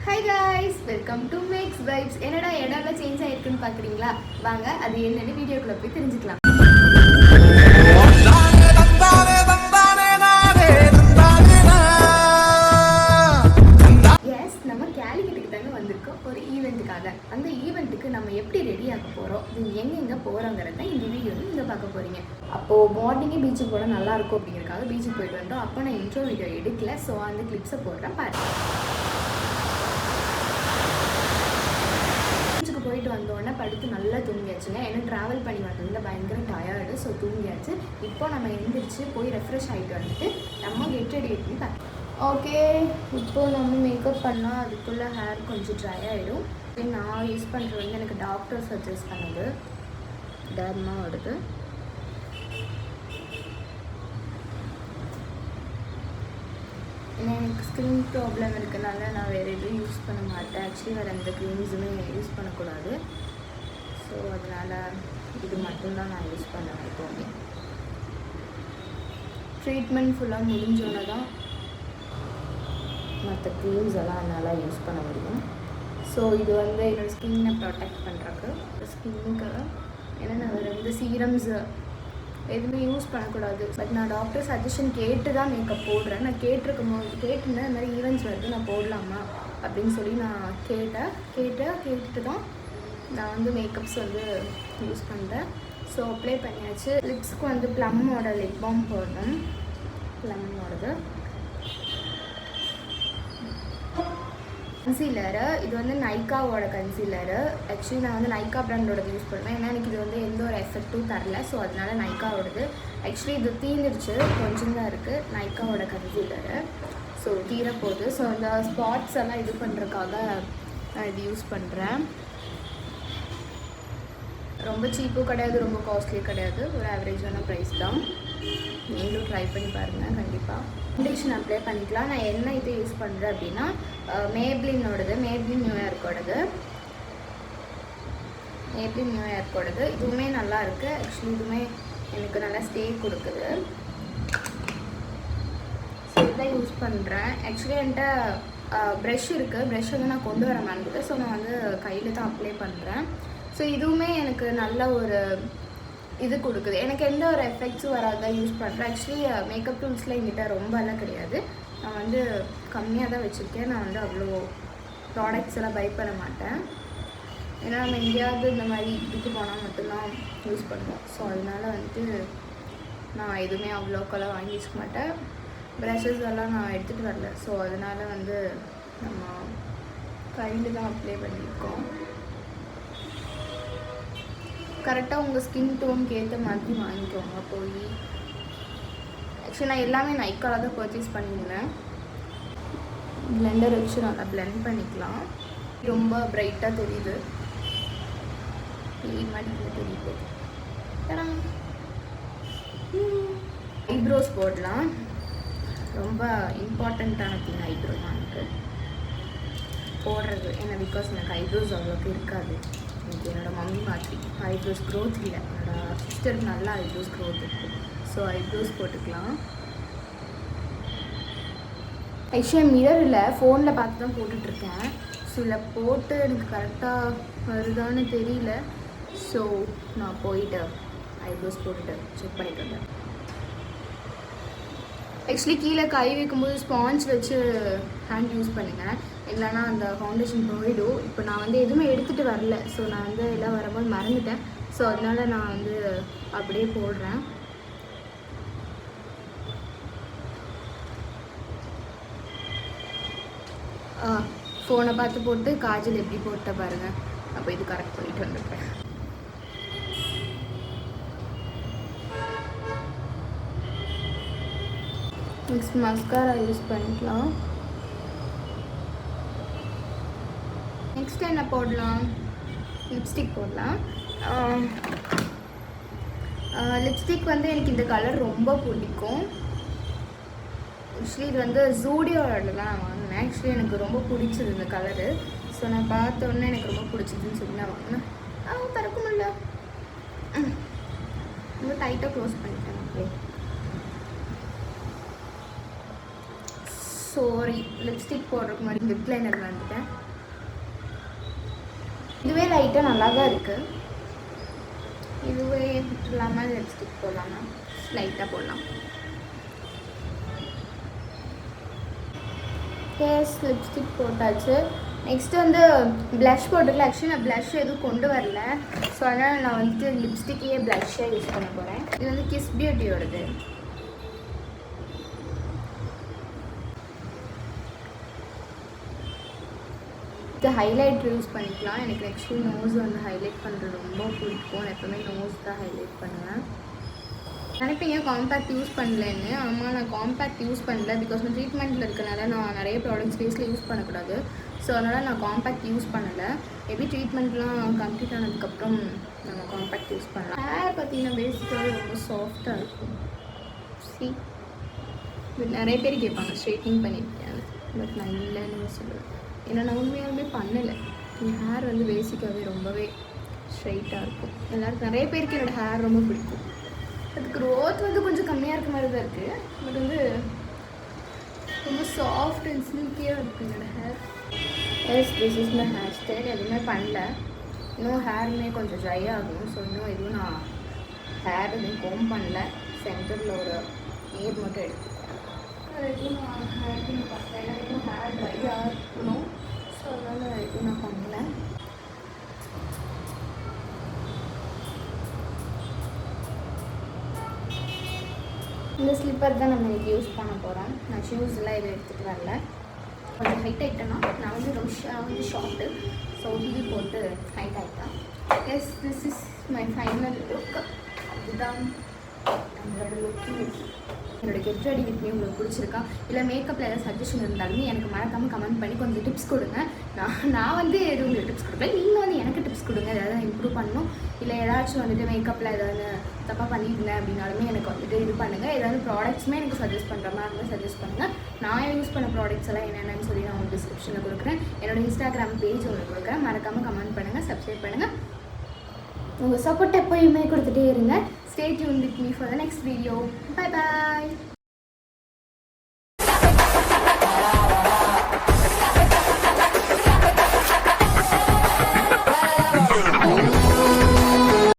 Hi guys, welcome to Max Vibes. என்னடா இடம்லாம் change ஆகிருக்குன்னு பார்க்குறீங்களா? வாங்க அது என்னென்னு வீடியோக்குள்ளே போய் தெரிஞ்சுக்கலாம். எஸ், நம்ம கேலிக்கட்டுக்கு தாங்க வந்திருக்கோம் ஒரு ஈவெண்ட்டுக்காக. அந்த ஈவெண்ட்டுக்கு நம்ம எப்படி ரெடி ஆக போகிறோம், இது எங்கெங்கே போகிறோங்கிறத இந்த வீடியோவில் நீங்கள் பார்க்க போகிறீங்க. அப்போது மார்னிங்கே பீச்சுக்கு போனால் நல்லாயிருக்கும் அப்படிங்கிறதுக்காக பீச்சுக்கு போயிட்டு வந்தோம். அப்போ நான் இன்ட்ரோ வீடியோ எடுக்கல, ஸோ அந்த கிளிப்ஸை போடுறேன் பாருங்க. போயிட்டு வந்தோடனே படுத்து நல்லா தூங்கியாச்சுங்க. ஏன்னா ட்ராவல் பண்ணி வந்ததில் பயங்கர டயர்டு, ஸோ தூங்கியாச்சு. இப்போ நம்ம எழுந்திரிச்சு போய் ரெஃப்ரெஷ் ஆகிட்டு வந்துட்டு நம்ம கெட் ரெடி பண்ணி பார்க்கலாம். ஓகே, இப்போது நம்ம மேக்கப் பண்ணால் அதுக்குள்ளே ஹேர் கொஞ்சம் ட்ரை ஆகிடும். நான் யூஸ் பண்ணுறது வந்து எனக்கு டாக்டர் சஜஸ்ட் பண்ணது டர்மா வருது. ஏன்னா எனக்கு ஸ்கின் ப்ராப்ளம் இருக்கனால நான் வேறு எதுவும் யூஸ் பண்ண மாட்டேன். ஆக்சுவலி வேறு எந்த க்ரீம்ஸுமே யூஸ் பண்ணக்கூடாது. ஸோ அதனால் இது மட்டும்தான் நான் யூஸ் பண்ணுவேன் எப்போவுமே. ட்ரீட்மெண்ட் ஃபுல்லாக முடிஞ்சோன்னே தான் மற்ற க்ரீம்ஸ் எல்லாம் என்னால் யூஸ் பண்ண முடியும். ஸோ இது வந்து என்னோடய ஸ்கின்னை ப்ரொடெக்ட் பண்ணுறக்கு, ஸ்கின்னுக்கு ஏன்னா நான் வேறு எந்த சீரம்ஸ் எதுவுமே யூஸ் பண்ணக்கூடாது. பட் நான் டாக்டர் சஜஷன் கேட்டு தான் மேக்கப் போடுறேன். நான் கேட்டிருந்தேன் இந்த மாதிரி ஈவெண்ட்ஸ் வருது நான் போடலாமா அப்படின்னு சொல்லி நான் கேட்டுட்டு தான் நான் வந்து மேக்கப்ஸ் வந்து யூஸ் பண்ணுறேன். ஸோ அப்ளை பண்ணியாச்சு. லிப்ஸ்க்கு வந்து ப்ளம்மோட லிப் பாம் போடணும். ப்ளம்மோடது கன்சீலரு, இது வந்து நைக்காவோட கன்சீலரு. ஆக்சுவலி நான் வந்து நைக்கா பிராண்டோடது யூஸ் பண்ணுவேன். ஏன்னா எனக்கு இது வந்து எந்த ஒரு எஃபெக்ட்டும் தரல. ஸோ அதனால நைக்காவோடது. ஆக்சுவலி இது தீர்ந்துருச்சு, கொஞ்சம் தான் இருக்குது நைக்காவோட கன்சீலரு. ஸோ தீரப்போகுது. ஸோ அந்த ஸ்பாட்ஸ் எல்லாம் இது பண்ணுறதுக்காக நான் இது யூஸ் பண்ணுறேன். ரொம்ப சீப்பும் கிடையாது, ரொம்ப காஸ்ட்லியும் கிடையாது, ஒரு ஆவரேஜான ப்ரைஸ் தான். நீங்களும் ட்ரை பண்ணி பாருங்கள் கண்டிப்பாக. ஃபவுண்டேஷன் அப்ளை பண்ணிக்கலாம். நான் என்ன இது யூஸ் பண்ணுறேன் அப்படின்னா மேப்ளினோடது, மேப்ளின் நியூயார்க்கோடது. இதுவுமே நல்லா இருக்குது. ஆக்சுவலி இதுவுமே எனக்கு நல்லா ஸ்டே கொடுக்குது. ஸோ இதுதான் யூஸ் பண்ணுறேன். ஆக்சுவலி என்கிட்ட ப்ரெஷ் இருக்குது. ப்ரெஷ் வந்து நான் கொண்டு வர மாட்டேங்குது. ஸோ நான் வந்து கையில் தான் அப்ளை பண்ணுறேன். ஸோ இதுவுமே எனக்கு நல்ல ஒரு இது கொடுக்குது. எனக்கு எந்த ஒரு எஃபெக்ட்ஸும் வராதான் யூஸ் பண்ணுறேன். ஆக்சுவலி மேக்கப் டூல்ஸில் என்கிட்ட ரொம்பலாம் கிடையாது. நான் வந்து கம்மியாக தான் வச்சுருக்கேன். நான் வந்து அவ்வளோ ப்ராடக்ட்ஸ் எல்லாம் பை பண்ண மாட்டேன். ஏன்னா நம்ம எங்கேயாவது இந்த மாதிரி இதுக்கு போனால் மட்டும்தான் யூஸ் பண்ணுவோம். ஸோ அதனால் வந்துட்டு நான் எதுவுமே அவ்வளோக்கெல்லாம் வாங்கி வச்சுக்க மாட்டேன். ப்ரஷஸ் எல்லாம் நான் எடுத்துகிட்டு வரல. ஸோ அதனால் வந்து நம்ம கையில் தான் அப்ளை பண்ணியிருக்கோம். கரெக்டாக உங்கள் ஸ்கின் டோனுக்கு ஏற்ற மாதிரி வாங்கிக்கோங்க போய். ஆக்சுவலி நான் எல்லாமே நைக்காவில் தான் பர்ச்சேஸ் பண்ணியிருந்தேன். பிளெண்டர் வச்சு நல்லா பிளெண்ட் பண்ணிக்கலாம். ரொம்ப பிரைட்டாக தெரியுது, மாதிரி தெரியுது. ஐப்ரோஸ் போடலாம். ரொம்ப இம்பார்ட்டண்ட்டான திங் ஐப்ரோ தான் எனக்கு போடுறது. ஏன்னா பிகாஸ் எனக்கு ஐப்ரோஸ் அவ்வளோக்கு இருக்காது. எனக்கு என்னோடய மம்மி மாதிரி ஐப்ரோஸ் க்ரோத் இல்லை. என்னோடய சிஸ்டருக்கு நல்லா ஐப்ரோஸ் க்ரோத் இருக்குது. ஸோ ஐப்ரோஸ் போட்டுக்கலாம். ஆக்சுவலி மிரரில் ஃபோனில் பார்த்து தான் போட்டுட்ருக்கேன். ஸோ இதில் போட்டு எனக்கு கரெக்டாக வருதான்னு தெரியல. ஸோ நான் போயிட்டு ஐப்ரோஸ் போட்டுட்டு செக் பண்ணிட்டு வந்தேன். ஆக்சுவலி கீழே கை வைக்கும்போது ஸ்பாஞ்ச் வச்சு ஹேண்ட் யூஸ் பண்ணுங்கள், இல்லைனா அந்த ஃபவுண்டேஷன் போயிடும். இப்போ நான் வந்து எதுவுமே எடுத்துகிட்டு வரல. ஸோ நான் வந்து எல்லாம் வரும்போது மறந்துட்டேன். ஸோ அதனால் நான் வந்து அப்படியே போடுறேன். ஃபோனை பார்த்து போட்டு காஜல் எப்படி போட்ட பாருங்கள். அப்போ இது கரெக்ட் பண்ணிட்டு வந்துடுறேன். நெக்ஸ்ட் மஸ்காரா யூஸ் பண்ணிக்கலாம். நெக்ஸ்ட் என்ன போடலாம்? லிப்ஸ்டிக் போடலாம். லிப்ஸ்டிக் வந்து எனக்கு இந்த கலர் ரொம்ப பிடிக்கும். ஆக்சுவலி இது வந்து ஜூடியோவில் தான் நான் வாங்கினேன். ஆக்சுவலி எனக்கு ரொம்ப பிடிச்சது இந்த கலரு. ஸோ நான் பார்த்தோன்னே எனக்கு ரொம்ப பிடிச்சதுன்னு சொல்லி நான் வாங்கினேன். திறக்க முடியல, ரொம்ப டைட்டாக க்ளோஸ் பண்ணிட்டேன். அப்படியே சாரி, லிப்ஸ்டிக் போடுறதுக்கு முன்னாடி லிப் லைனர் வந்துட்டேன். இதுவே லைட்டாக நல்லா தான் இருக்குது. இதுவே இல்லாமல் லிப்ஸ்டிக் போடலாமா? லைட்டாக போடலாம். ஃபேஸ் லிப்ஸ்டிக் போட்டாச்சு. நெக்ஸ்ட்டு வந்து ப்ளஷ் போட்டுக்கல. ஆக்சுவலி நான் ப்ளஷ் எதுவும் கொண்டு வரல. ஸோ அதனால் நான் வந்துட்டு லிப்ஸ்டிக்கையே ப்ளஷ்ஷாக யூஸ் பண்ண போகிறேன். இது வந்து கிஸ் பியூட்டியோடது. இது ஹைலைட்டர் யூஸ் பண்ணிக்கலாம். எனக்கு ஆக்சுவலி நோஸ் வந்து ஹைலைட் பண்ணுறது ரொம்ப பிடிக்கும். நான் எப்போவுமே நோஸ் தான் ஹைலைட் பண்ணுவேன். நினைப்பீங்க காம்பேக்ட் யூஸ் பண்ணலன்னு. ஆமாம், நான் காம்பேக்ட் யூஸ் பண்ணல. பிகாஸ் நான் ட்ரீட்மெண்ட்டில் இருக்கனால நான் நிறைய ப்ராடக்ட்ஸ் ஃபேஸில் யூஸ் பண்ணக்கூடாது. ஸோ அதனால் நான் காம்பேக்ட் யூஸ் பண்ணலை. மேபி ட்ரீட்மெண்ட்லாம் கம்ப்ளீட் ஆனதுக்கப்புறம் நம்ம காம்பேக்ட் யூஸ் பண்ணலாம். ஹேர் பார்த்தீங்கன்னா பேசிக்காக ரொம்ப சாஃப்டாக இருக்கும். நிறைய பேர் கேட்பாங்க ஸ்ட்ரைட்னிங் பண்ணியிருக்கேன். பட் நான் இல்லைன்னு சொல்லுவேன். ஏன்னா நான் உண்மையாலுமே பண்ணலை. என் ஹேர் வந்து பேசிக்காகவே ரொம்பவே ஸ்ட்ரைட்டாக இருக்கும். எல்லாருக்கும் நிறைய பேருக்கு என்னோடய ஹேர் ரொம்ப பிடிக்கும். அதுக்கு க்ரோத் வந்து கொஞ்சம் கம்மியாக இருக்க மாதிரி தான் இருக்குது. பட் வந்து ரொம்ப சாஃப்ட் அண்ட் சில்கியாக இருக்குது என்னோடய hair. Yes, this is my hair style. எதுவுமே பண்ணல. இன்னும் ஹேருமே கொஞ்சம் ட்ரை ஆகும். ஸோ இன்னும் எதுவும் நான் ஹேர் எதுவும் கோம் பண்ணல. சென்டரில் ஒரு ஏர் மட்டும் எடுத்துக்கிறேன். எதுவும் நான் ஹேருக்கு நான் பார்த்தேன். இன்னும் ஹேர் ட்ரையாக இருக்கணும். ஸோ அதனால் எதுவும் நான் பண்ணல. இந்த ஸ்லிப்பர் தான் நம்ம இன்றைக்கி யூஸ் பண்ண போகிறோம். நான் ஷூஸ்லாம் எதுவும் எடுத்துகிட்டு வரல. கொஞ்சம் ஹைட் ஆகிட்டேன்னா நான் வந்து ரொம்ப ஷார்ட்டு. ஸோ ஹீல் போட்டு ஹைட் ஆகிட்டேன். Yes, this is my final look. இதுதான் நம்மளோட லுக்கிங். என்னோடய கெட் ரெடி வித் மீ உங்களுக்கு பிடிச்சிருக்கா? இல்லை மேக்கப்பில் ஏதாவது சஜஷன் இருந்தாலுமே எனக்கு மறக்காமல் கமெண்ட் பண்ணி கொஞ்சம் டிப்ஸ் கொடுங்க. நான் வந்து எதுவும் உங்களுக்கு டிப்ஸ் கொடுப்பேன். நீங்கள் வந்து எனக்கு டிப்ஸ் கொடுங்க. ஏதாவது இம்ப்ரூவ் பண்ணணும், இல்லை ஏதாச்சும் வந்துட்டு மேக்கப்பில் ஏதாவது தப்பாக பண்ணியிருந்தேன் அப்படின்னாலுமே எனக்கு வந்துட்டு இது பண்ணுங்கள். ஏதாவது ப்ராடக்ட்ஸுமே எனக்கு சஜஸ்ட் பண்ணுற மாதிரி இருந்தால் சஜஸ்ட் பண்ணுங்கள். நான் யூஸ் பண்ண ப்ராடக்ட்ஸ் எல்லாம் என்னென்னு சொல்லி நான் உங்களுக்கு டிஸ்கிரிப்ஷனில் கொடுக்குறேன். என்னோடய இன்ஸ்டாகிராம் பேஜ் உங்களுக்கு கொடுக்குறேன். மறக்காமல் கமெண்ட் பண்ணுங்கள், சப்ஸ்கிரைப் பண்ணுங்கள். உங்கள் சப்போர்ட் எப்போயுமே கொடுத்துட்டே இருங்க. Stay tuned with me for the next video. Bye bye.